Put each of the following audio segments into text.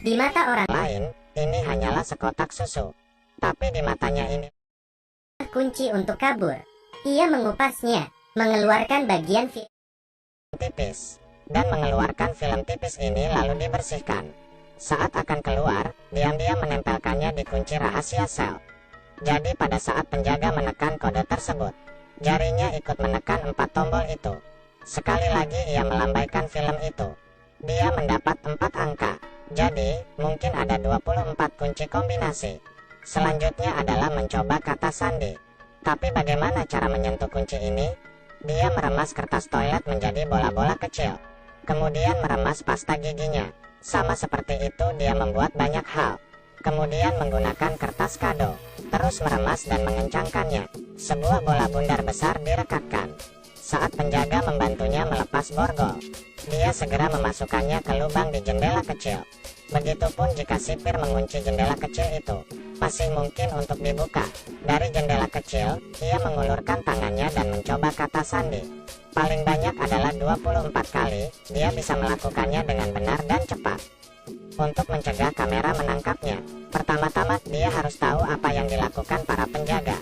Di mata orang lain, ini hanyalah sekotak susu. Tapi di matanya ini kunci untuk kabur. Ia mengupasnya, mengeluarkan bagian film tipis, dan mengeluarkan film tipis ini lalu dibersihkan. Saat akan keluar, diam-diam menempelkannya di kunci rahasia sel. Jadi pada saat penjaga menekan kode tersebut, jarinya ikut menekan 4 tombol itu. Sekali lagi ia melambaikan film itu. Dia mendapat 4 angka. Jadi, mungkin ada 24 kunci kombinasi. Selanjutnya adalah mencoba kata sandi. Tapi bagaimana cara menyentuh kunci ini? Dia meremas kertas toilet menjadi bola-bola kecil. Kemudian meremas pasta giginya. Sama seperti itu dia membuat banyak hal. Kemudian menggunakan kertas kado. Terus meremas dan mengencangkannya. Sebuah bola bundar besar direkatkan. Saat penjaga membantunya melepas borgol, dia segera memasukkannya ke lubang di jendela kecil. Begitupun jika sipir mengunci jendela kecil itu, masih mungkin untuk dibuka. Dari jendela kecil, ia mengulurkan tangannya dan mencoba kata sandi. Paling banyak adalah 24 kali, dia bisa melakukannya dengan benar dan cepat. Untuk mencegah kamera menangkapnya, pertama-tama dia harus tahu apa yang dilakukan para penjaga.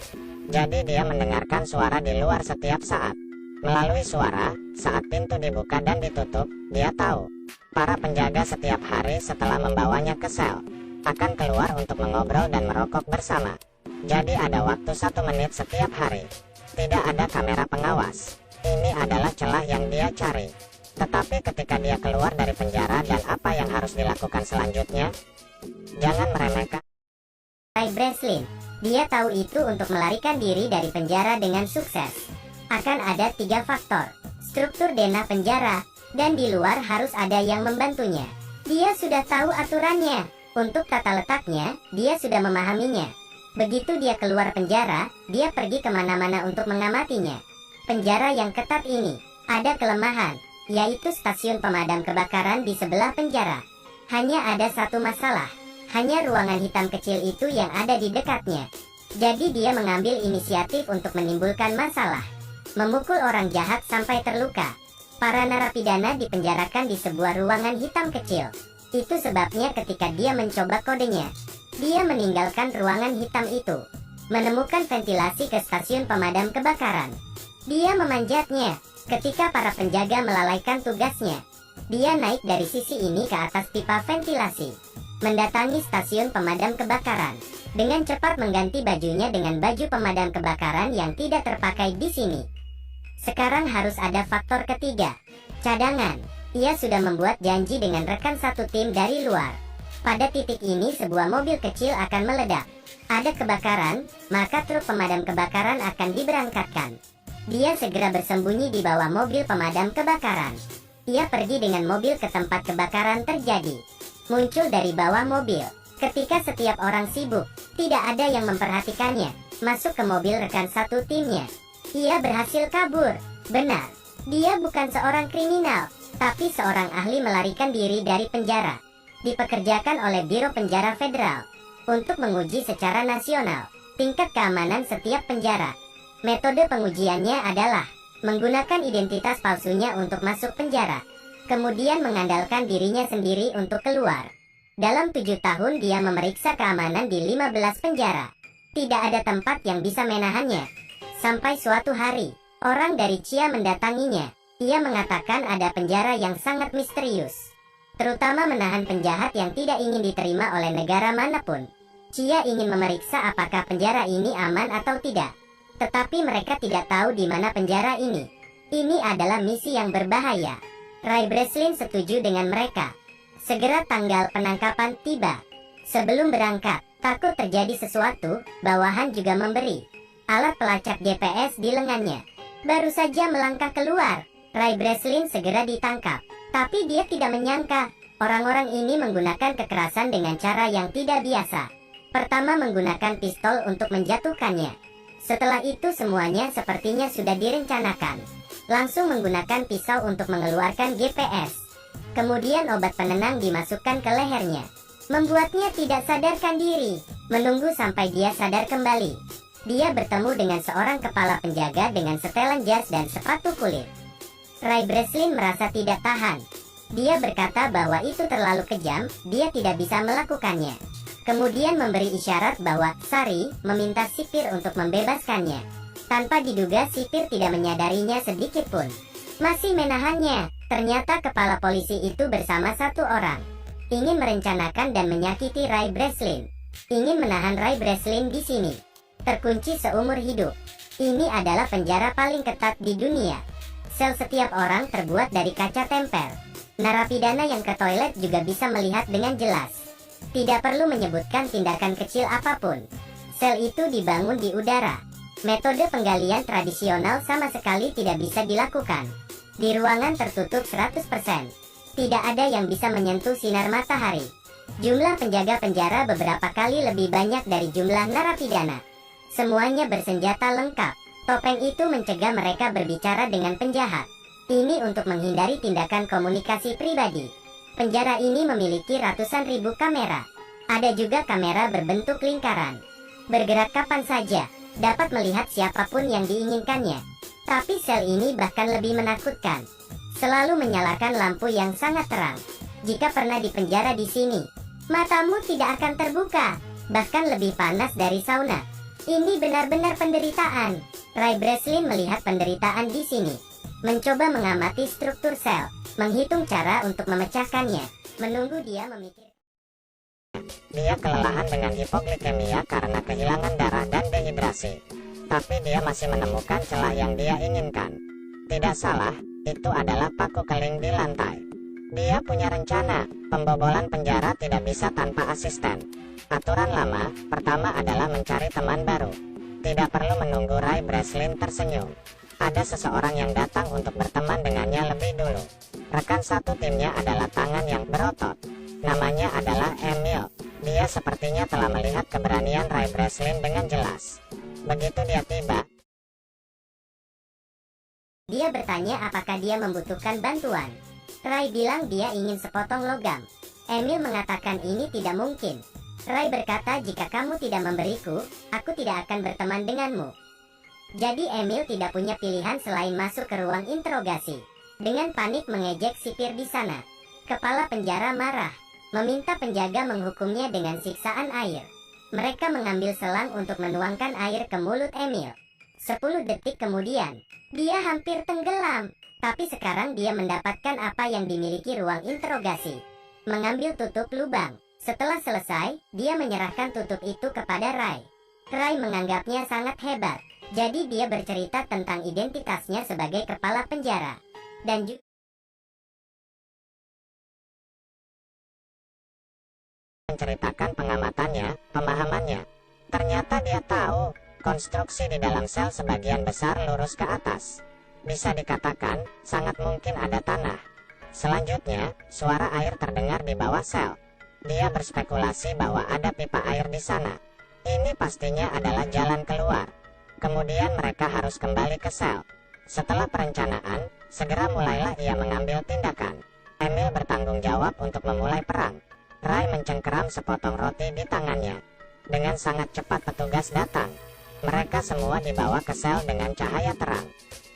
Jadi dia mendengarkan suara di luar setiap saat. Melalui suara, saat pintu dibuka dan ditutup, dia tahu para penjaga setiap hari setelah membawanya ke sel akan keluar untuk mengobrol dan merokok bersama. Jadi ada waktu 1 menit setiap hari. Tidak ada kamera pengawas. Ini adalah celah yang dia cari. Tetapi ketika dia keluar dari penjara dan apa yang harus dilakukan selanjutnya, jangan meremehkan Ray Breslin. Dia tahu itu untuk melarikan diri dari penjara dengan sukses. Akan ada 3 faktor. Struktur denah penjara, dan di luar harus ada yang membantunya. Dia sudah tahu aturannya. Untuk tata letaknya, dia sudah memahaminya. Begitu dia keluar penjara, dia pergi kemana-mana untuk mengamatinya. Penjara yang ketat ini, ada kelemahan, yaitu stasiun pemadam kebakaran di sebelah penjara. Hanya ada satu masalah, hanya ruangan hitam kecil itu yang ada di dekatnya. Jadi dia mengambil inisiatif untuk menimbulkan masalah. Memukul orang jahat sampai terluka. Para narapidana dipenjarakan di sebuah ruangan hitam kecil. Itu sebabnya ketika dia mencoba kodenya, dia meninggalkan ruangan hitam itu, menemukan ventilasi ke stasiun pemadam kebakaran. Dia memanjatnya. Ketika para penjaga melalaikan tugasnya, dia naik dari sisi ini ke atas pipa ventilasi, mendatangi stasiun pemadam kebakaran. Dengan cepat mengganti bajunya dengan baju pemadam kebakaran yang tidak terpakai di sini. Sekarang harus ada faktor ketiga, cadangan. Ia sudah membuat janji dengan rekan satu tim dari luar. Pada titik ini sebuah mobil kecil akan meledak. Ada kebakaran, maka truk pemadam kebakaran akan diberangkatkan. Dia segera bersembunyi di bawah mobil pemadam kebakaran. Ia pergi dengan mobil ke tempat kebakaran terjadi. Muncul dari bawah mobil. Ketika setiap orang sibuk, tidak ada yang memperhatikannya. Masuk ke mobil rekan satu timnya. Ia berhasil kabur. Benar, dia bukan seorang kriminal, tapi seorang ahli melarikan diri dari penjara. Dipekerjakan oleh Biro Penjara Federal untuk menguji secara nasional tingkat keamanan setiap penjara. Metode pengujiannya adalah menggunakan identitas palsunya untuk masuk penjara, kemudian mengandalkan dirinya sendiri untuk keluar. Dalam 7 tahun dia memeriksa keamanan di 15 penjara. Tidak ada tempat yang bisa menahannya. Sampai suatu hari, orang dari Chia mendatanginya. Ia mengatakan ada penjara yang sangat misterius, terutama menahan penjahat yang tidak ingin diterima oleh negara manapun. Chia ingin memeriksa apakah penjara ini aman atau tidak. Tetapi mereka tidak tahu di mana penjara ini. Ini adalah misi yang berbahaya. Ray Breslin setuju dengan mereka. Segera tanggal penangkapan tiba. Sebelum berangkat, takut terjadi sesuatu, bawahan juga memberi alat pelacak GPS di lengannya. Baru saja melangkah keluar, Ray Breslin segera ditangkap. Tapi dia tidak menyangka, orang-orang ini menggunakan kekerasan dengan cara yang tidak biasa. Pertama menggunakan pistol untuk menjatuhkannya. Setelah itu semuanya sepertinya sudah direncanakan. Langsung menggunakan pisau untuk mengeluarkan GPS. Kemudian obat penenang dimasukkan ke lehernya, membuatnya tidak sadarkan diri. Menunggu sampai dia sadar kembali, dia bertemu dengan seorang kepala penjaga dengan setelan jas dan sepatu kulit. Ray Breslin merasa tidak tahan. Dia berkata bahwa itu terlalu kejam, dia tidak bisa melakukannya. Kemudian memberi isyarat bahwa Sari meminta sipir untuk membebaskannya. Tanpa diduga sipir tidak menyadarinya sedikit pun. Masih menahannya, ternyata kepala polisi itu bersama satu orang. Ingin merencanakan dan menyakiti Ray Breslin. Ingin menahan Ray Breslin di sini. Terkunci seumur hidup. Ini adalah penjara paling ketat di dunia. Sel setiap orang terbuat dari kaca tempel. Narapidana yang ke toilet juga bisa melihat dengan jelas. Tidak perlu menyebutkan tindakan kecil apapun. Sel itu dibangun di udara. Metode penggalian tradisional sama sekali tidak bisa dilakukan. Di ruangan tertutup 100%. Tidak ada yang bisa menyentuh sinar matahari. Jumlah penjaga penjara beberapa kali lebih banyak dari jumlah narapidana. Semuanya bersenjata lengkap. Topeng itu mencegah mereka berbicara dengan penjahat. Ini untuk menghindari tindakan komunikasi pribadi. Penjara ini memiliki ratusan ribu kamera. Ada juga kamera berbentuk lingkaran. Bergerak kapan saja, dapat melihat siapapun yang diinginkannya. Tapi sel ini bahkan lebih menakutkan. Selalu menyalakan lampu yang sangat terang. Jika pernah dipenjara di sini, matamu tidak akan terbuka. Bahkan lebih panas dari sauna. Ini benar-benar penderitaan. Ray Breslin melihat penderitaan di sini. Mencoba mengamati struktur sel, menghitung cara untuk memecahkannya, menunggu dia memikir. Dia kelelahan dengan hipoglikemia karena kehilangan darah dan dehidrasi. Tapi dia masih menemukan celah yang dia inginkan. Tidak salah, itu adalah paku keling di lantai. Dia punya rencana, pembobolan penjara tidak bisa tanpa asisten. Aturan lama, pertama adalah mencari teman baru. Tidak perlu menunggu Ray Breslin tersenyum. Ada seseorang yang datang untuk berteman dengannya lebih dulu. Rekan satu timnya adalah tangan yang berotot. Namanya adalah Emil. Dia sepertinya telah melihat keberanian Ray Breslin dengan jelas. Begitu dia tiba, dia bertanya apakah dia membutuhkan bantuan. Ray bilang dia ingin sepotong logam. Emil mengatakan ini tidak mungkin. Ray berkata jika kamu tidak memberiku, aku tidak akan berteman denganmu. Jadi Emil tidak punya pilihan selain masuk ke ruang interogasi. Dengan panik mengejek sipir di sana. Kepala penjara marah, meminta penjaga menghukumnya dengan siksaan air. Mereka mengambil selang untuk menuangkan air ke mulut Emil. 10 detik kemudian, dia hampir tenggelam. Tapi sekarang dia mendapatkan apa yang dimiliki ruang interogasi. Mengambil tutup lubang. Setelah selesai, dia menyerahkan tutup itu kepada Ray. Ray menganggapnya sangat hebat. Jadi dia bercerita tentang identitasnya sebagai kepala penjara. Dan juga menceritakan pengamatannya, pemahamannya. Ternyata dia tahu, konstruksi di dalam sel sebagian besar lurus ke atas. Bisa dikatakan, sangat mungkin ada tanah. Selanjutnya, suara air terdengar di bawah sel. Dia berspekulasi bahwa ada pipa air di sana. Ini pastinya adalah jalan keluar. Kemudian mereka harus kembali ke sel. Setelah perencanaan, segera mulailah ia mengambil tindakan. Emil bertanggung jawab untuk memulai perang. Ray mencengkeram sepotong roti di tangannya. Dengan sangat cepat petugas datang. Mereka semua dibawa ke sel dengan cahaya terang.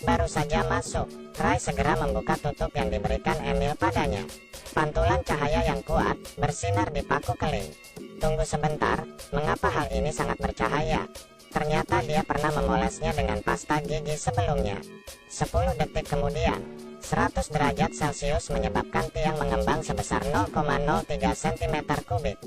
Baru saja masuk, Ray segera membuka tutup yang diberikan Emil padanya. Pantulan cahaya yang kuat bersinar di paku keling. Tunggu sebentar, mengapa hal ini sangat bercahaya? Ternyata dia pernah memolesnya dengan pasta gigi sebelumnya. 10 detik kemudian, 100 derajat Celcius menyebabkan tiang mengembang sebesar 0,03 cm kubik.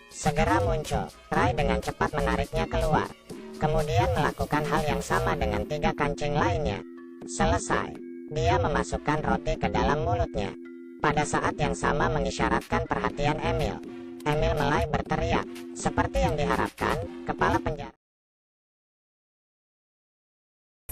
Segera muncul, Ray dengan cepat menariknya keluar. Kemudian melakukan hal yang sama dengan 3 kancing lainnya. Selesai, dia memasukkan roti ke dalam mulutnya. Pada saat yang sama mengisyaratkan perhatian Emil. Emil mulai berteriak. Seperti yang diharapkan, kepala penjara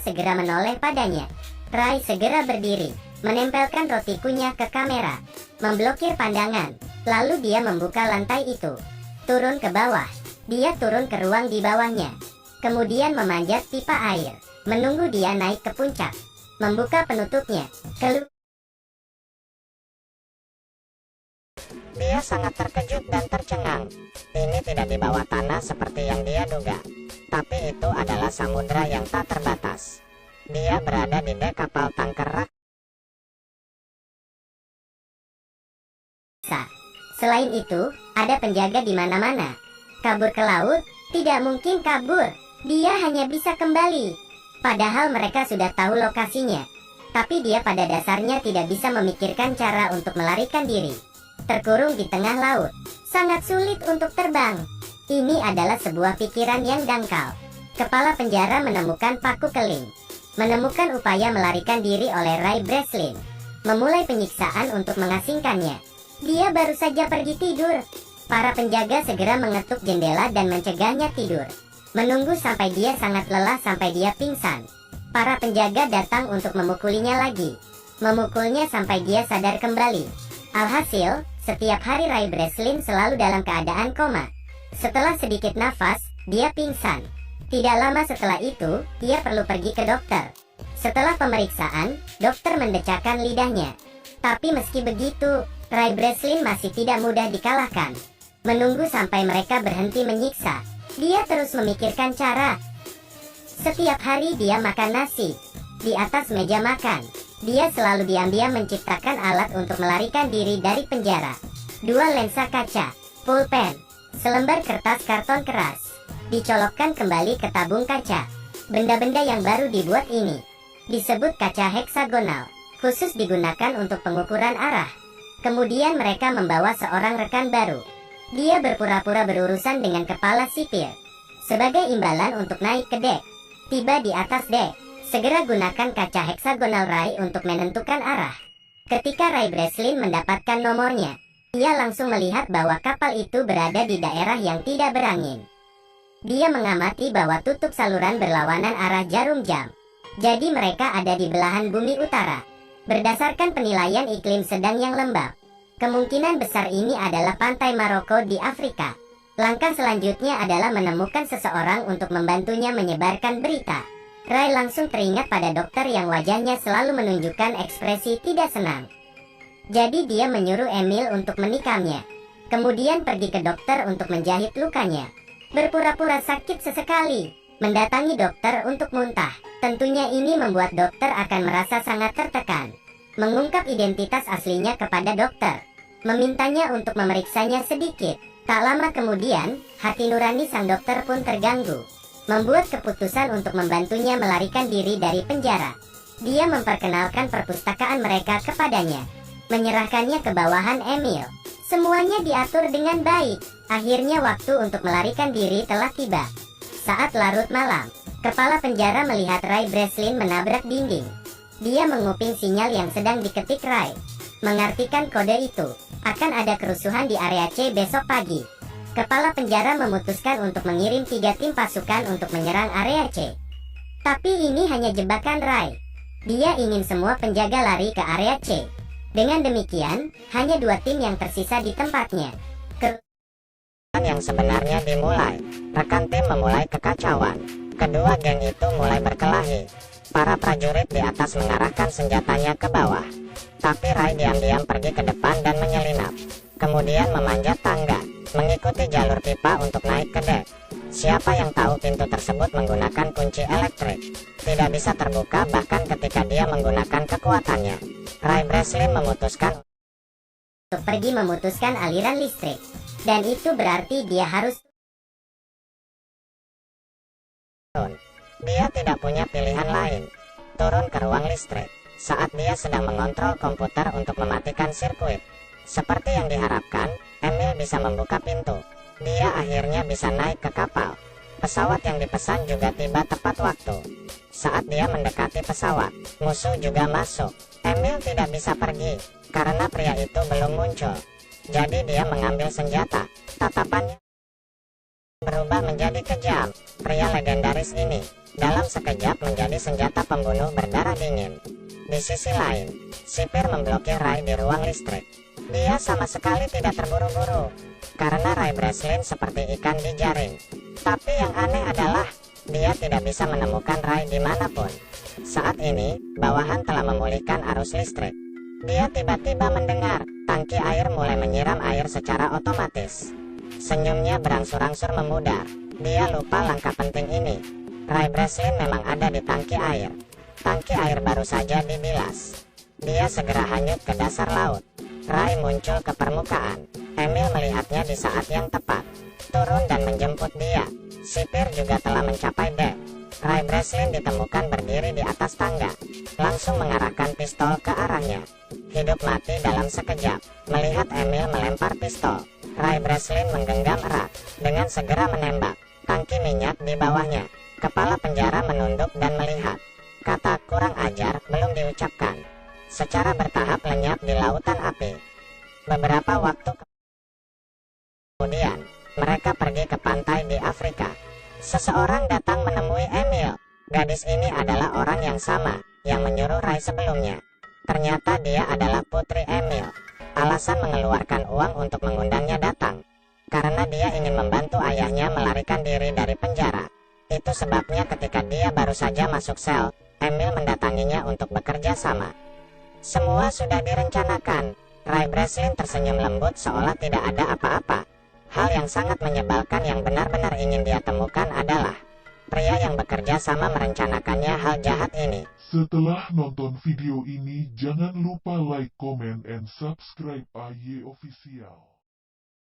segera menoleh padanya. Ray segera berdiri, menempelkan roti kunyah ke kamera, memblokir pandangan. Lalu dia membuka lantai itu. Turun ke bawah. Dia turun ke ruang di bawahnya. Kemudian memanjat pipa air. Menunggu dia naik ke puncak. Membuka penutupnya. Dia sangat terkejut dan tercengang. Ini tidak di bawah tanah seperti yang dia duga. Tapi itu adalah samudra yang tak terbatas. Dia berada di dek kapal tanker raksasa. Selain itu, ada penjaga di mana-mana. Kabur ke laut? Tidak mungkin kabur. Dia hanya bisa kembali. Padahal mereka sudah tahu lokasinya. Tapi dia pada dasarnya tidak bisa memikirkan cara untuk melarikan diri. Terkurung di tengah laut. Sangat sulit untuk terbang. Ini adalah sebuah pikiran yang dangkal. Kepala penjara menemukan paku keling. Menemukan upaya melarikan diri oleh Ray Breslin. Memulai penyiksaan untuk mengasingkannya. Dia baru saja pergi tidur. Para penjaga segera mengetuk jendela dan mencegahnya tidur. Menunggu sampai dia sangat lelah sampai dia pingsan. Para penjaga datang untuk memukulinya lagi. Memukulnya sampai dia sadar kembali. Alhasil, setiap hari Ray Breslin selalu dalam keadaan koma. Setelah sedikit nafas, dia pingsan. Tidak lama setelah itu, dia perlu pergi ke dokter. Setelah pemeriksaan, dokter mendecakkan lidahnya. Tapi meski begitu, Ray Breslin masih tidak mudah dikalahkan. Menunggu sampai mereka berhenti menyiksa, dia terus memikirkan cara. Setiap hari dia makan nasi. Di atas meja makan, dia selalu diam-diam menciptakan alat untuk melarikan diri dari penjara. 2 lensa kaca, pulpen, selembar kertas karton keras, dicolokkan kembali ke tabung kaca. Benda-benda yang baru dibuat ini disebut kaca heksagonal, khusus digunakan untuk pengukuran arah. Kemudian mereka membawa seorang rekan baru. Dia berpura-pura berurusan dengan kepala sipir. Sebagai imbalan untuk naik ke dek. Tiba di atas dek, segera gunakan kaca heksagonal Ray untuk menentukan arah. Ketika Ray Breslin mendapatkan nomornya, ia langsung melihat bahwa kapal itu berada di daerah yang tidak berangin. Dia mengamati bahwa tutup saluran berlawanan arah jarum jam. Jadi mereka ada di belahan bumi utara. Berdasarkan penilaian iklim sedang yang lembab, kemungkinan besar ini adalah pantai Maroko di Afrika. Langkah selanjutnya adalah menemukan seseorang untuk membantunya menyebarkan berita. Ray langsung teringat pada dokter yang wajahnya selalu menunjukkan ekspresi tidak senang. Jadi dia menyuruh Emil untuk menikamnya. Kemudian pergi ke dokter untuk menjahit lukanya. Berpura-pura sakit sesekali. Mendatangi dokter untuk muntah. Tentunya ini membuat dokter akan merasa sangat tertekan. Mengungkap identitas aslinya kepada dokter. Memintanya untuk memeriksanya sedikit. Tak lama kemudian, hati nurani sang dokter pun terganggu. Membuat keputusan untuk membantunya melarikan diri dari penjara. Dia memperkenalkan perpustakaan mereka kepadanya. Menyerahkannya ke bawahan Emil. Semuanya diatur dengan baik. Akhirnya waktu untuk melarikan diri telah tiba. Saat larut malam, kepala penjara melihat Ray Breslin menabrak dinding. Dia menguping sinyal yang sedang diketik Ray. Mengartikan kode itu, akan ada kerusuhan di area C besok pagi. Kepala penjara memutuskan untuk mengirim 3 tim pasukan untuk menyerang area C. Tapi ini hanya jebakan Ray. Dia ingin semua penjaga lari ke area C. Dengan demikian, hanya 2 tim yang tersisa di tempatnya. Yang sebenarnya dimulai. Rekan tim memulai kekacauan. Kedua geng itu mulai berkelahi. Para prajurit di atas mengarahkan senjatanya ke bawah. Tapi Ray diam-diam pergi ke depan dan menyelinap. Kemudian memanjat tangga, mengikuti jalur pipa untuk naik ke dek. Siapa yang tahu pintu tersebut menggunakan kunci elektrik. Tidak bisa terbuka bahkan ketika dia menggunakan kekuatannya. Ray Breslin memutuskan untuk pergi memutuskan aliran listrik. Dan itu berarti dia harus turun. Dia tidak punya pilihan lain. Turun ke ruang listrik. Saat dia sedang mengontrol komputer untuk mematikan sirkuit. Seperti yang diharapkan, Emil bisa membuka pintu. Dia akhirnya bisa naik ke kapal. Pesawat yang dipesan juga tiba tepat waktu. Saat dia mendekati pesawat, musuh juga masuk. Emil tidak bisa pergi, karena pria itu belum muncul. Jadi dia mengambil senjata. Tatapannya berubah menjadi kejam. Pria legendaris ini, dalam sekejap menjadi senjata pembunuh berdarah dingin. Di sisi lain, sipir memblokir Ray di ruang listrik. Dia sama sekali tidak terburu-buru, karena Ray Breslin seperti ikan di jaring. Tapi yang aneh adalah, dia tidak bisa menemukan Ray dimanapun. Saat ini, bawahan telah memulihkan arus listrik. Dia tiba-tiba mendengar, tangki air mulai menyiram air secara otomatis. Senyumnya berangsur-angsur memudar. Dia lupa langkah penting ini. Ray Breslin memang ada di tangki air. Tangki air baru saja dibilas. Dia segera hanyut ke dasar laut. Ray muncul ke permukaan. Emil melihatnya di saat yang tepat, turun dan menjemput dia. Sipir juga telah mencapai dek. Ray Breslin ditemukan berdiri di atas tangga, langsung mengarahkan pistol ke arahnya. Hidup mati dalam sekejap. Melihat Emil melempar pistol, Ray Breslin menggenggam erat, dengan segera menembak. Tangki minyak di bawahnya. Kepala penjara menunduk dan melihat. Kata kurang ajar belum diucapkan. Secara bertahap lenyap di lautan api. Beberapa waktu kemudian, mereka pergi ke pantai di Afrika. Seseorang datang menemui Emil. Gadis ini adalah orang yang sama yang menyuruh Ray sebelumnya. Ternyata dia adalah putri Emil. Alasan mengeluarkan uang untuk mengundangnya datang karena dia ingin membantu ayahnya melarikan diri dari penjara. Itu sebabnya ketika dia baru saja masuk sel, Emil mendatanginya untuk bekerja sama. Semua sudah direncanakan. Ray Breslin tersenyum lembut seolah tidak ada apa-apa. Hal yang sangat menyebalkan yang benar-benar ingin dia temukan adalah pria yang bekerja sama merencanakannya hal jahat ini. Setelah nonton video ini, jangan lupa like, comment, and subscribe AY Official.